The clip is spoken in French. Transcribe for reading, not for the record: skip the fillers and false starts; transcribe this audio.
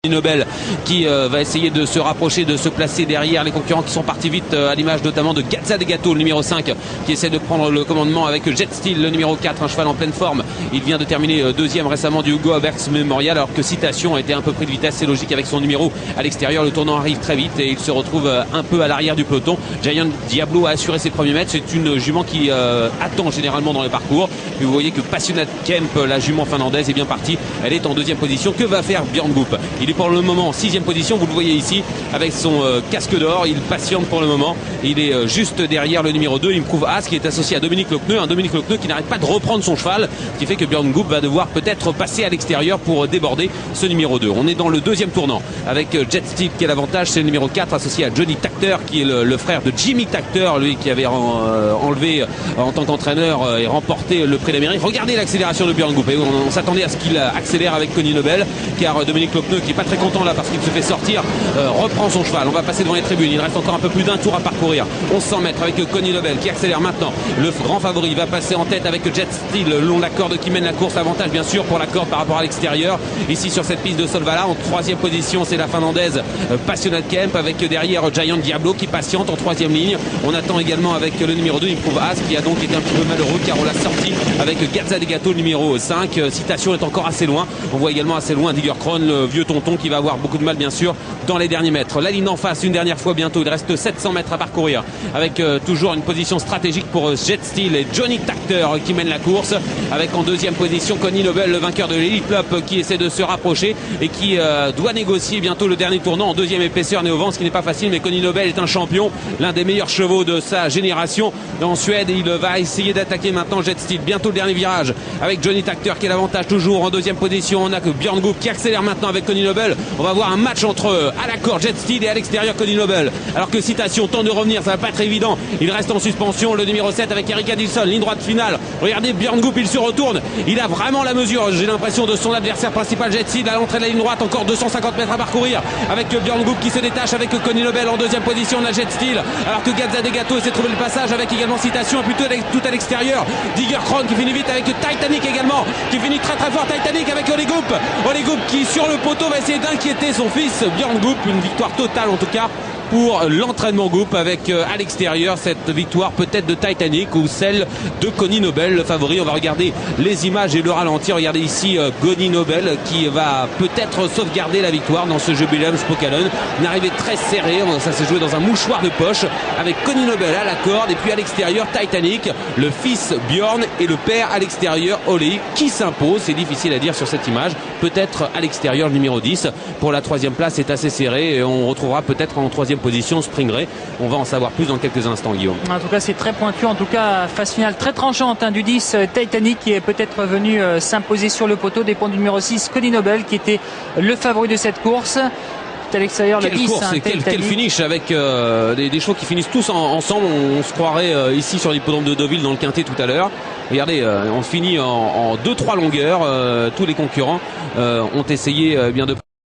Nobel qui va essayer de se rapprocher, de se placer derrière les concurrents qui sont partis vite, à l'image notamment de Gazza Degato, le numéro 5, qui essaie de prendre le commandement avec Jet Steel, le numéro 4, un cheval en pleine forme. Il vient de terminer deuxième récemment du Hugo Aberx Memorial, alors que Citation a été un peu pris de vitesse, c'est logique avec son numéro à l'extérieur. Le tournant arrive très vite et il se retrouve un peu à l'arrière du peloton. Giant Diablo a assuré ses premiers mètres, c'est une jument qui attend généralement dans les parcours. Puis vous voyez que Passionate Kemp, la jument finlandaise, est bien partie, elle est en deuxième position. Que va faire Björn Goop? Il est pour le moment en sixième position, vous le voyez ici avec son casque d'or. Il patiente pour le moment, il est juste derrière le numéro 2, il me prouve As, qui est associé à Dominique Lecneux, un Dominique Lecneux qui n'arrête pas de reprendre son cheval, ce qui fait que Björn Goop va devoir peut-être passer à l'extérieur pour déborder ce numéro 2. On est dans le deuxième tournant avec Jet Steel qui est l'avantage, c'est le numéro 4 associé à Johnny Takter, qui est le frère de Jimmy Takter, lui qui avait enlevé en tant qu'entraîneur et remporté le prix d'Amérique. Regardez l'accélération de Björn Goop, et on s'attendait à ce qu'il accélère avec Connie Nobel, car Dominique Lecneux, qui est pas très content là parce qu'il se fait sortir, reprend son cheval. On va passer devant les tribunes, il reste encore un peu plus d'un tour à parcourir. 1100 mètres avec Connie Nobel qui accélère maintenant. Le grand favori va passer en tête avec Jet Steel le long de la corde qui mène la course. Avantage bien sûr pour la corde par rapport à l'extérieur. Ici sur cette piste de Solvala, en troisième position, c'est la finlandaise Passionate Kemp, avec derrière Giant Diablo qui patiente en troisième ligne. On attend également avec le numéro 2, il prouve As, qui a donc été un petit peu malheureux car on l'a sorti avec Gazza Degato, le numéro 5. Citation est encore assez loin. On voit également assez loin Digger Kron, le vieux tonton, qui va avoir beaucoup de mal bien sûr dans les derniers mètres. La ligne en face une dernière fois bientôt, il reste 700 mètres à parcourir avec toujours une position stratégique pour Jet Steel et Johnny Takter qui mène la course, avec en deuxième position Connie Nobel, le vainqueur de l'Elite Lop, qui essaie de se rapprocher et qui doit négocier bientôt le dernier tournant en deuxième épaisseur né au vent, ce qui n'est pas facile, mais Connie Nobel est un champion, l'un des meilleurs chevaux de sa génération en Suède, et il va essayer d'attaquer maintenant Jet Steel. Bientôt le dernier virage avec Johnny Takter qui est l'avantage toujours en deuxième position. On a que Björn Goop qui accélère maintenant avec Connie Nobel. On va voir un match entre à la corde Jet Steel et à l'extérieur Connie Nobel, alors que Citation tente de revenir, ça va pas être évident, il reste en suspension. Le numéro 7 avec Eric Adilson, ligne droite finale. Regardez Björn Goop, il se retourne, il a vraiment la mesure, j'ai l'impression, de son adversaire principal Jet Steel à l'entrée de la ligne droite. Encore 250 mètres à parcourir avec Björn Goop qui se détache avec Connie Nobel en deuxième position. On a Jet Steel, alors que Gazza Degato essaie de trouver le passage avec également Citation, plutôt tout à l'extérieur. Digger Kron qui finit vite avec Titanic également, qui finit très très fort. Titanic avec Ole Goop, Ole Goop qui sur le poteau va essayer d'inquiéter son fils Björn Goop. Une victoire totale en tout cas pour l'entraînement Goop, avec à l'extérieur cette victoire peut-être de Titanic ou celle de Connie Nobel, le favori. On va regarder les images et le ralenti. Regardez ici Connie Nobel qui va peut-être sauvegarder la victoire dans ce Jubileum Spokalen. Une arrivée très serrée, ça s'est joué dans un mouchoir de poche avec Connie Nobel à la corde, et puis à l'extérieur Titanic, le fils Björn, et le père à l'extérieur Ole, qui s'impose. C'est difficile à dire sur cette image, peut-être à l'extérieur le numéro 10 pour la troisième place. C'est assez serré et on retrouvera peut-être en troisième position Springray. On va en savoir plus dans quelques instants, Guillaume. En tout cas c'est très pointu, en tout cas phase finale très tranchante du 10 Titanic, qui est peut-être venu s'imposer sur le poteau, dépend du numéro 6 Connie Nobel, qui était le favori de cette course. À l'extérieur le 10, course, quel finish avec des chevaux qui finissent tous ensemble. On se croirait ici sur l'hippodrome de Deauville dans le Quintet tout à l'heure. Regardez, on finit en 2-3 longueurs. Tous les concurrents ont essayé bien de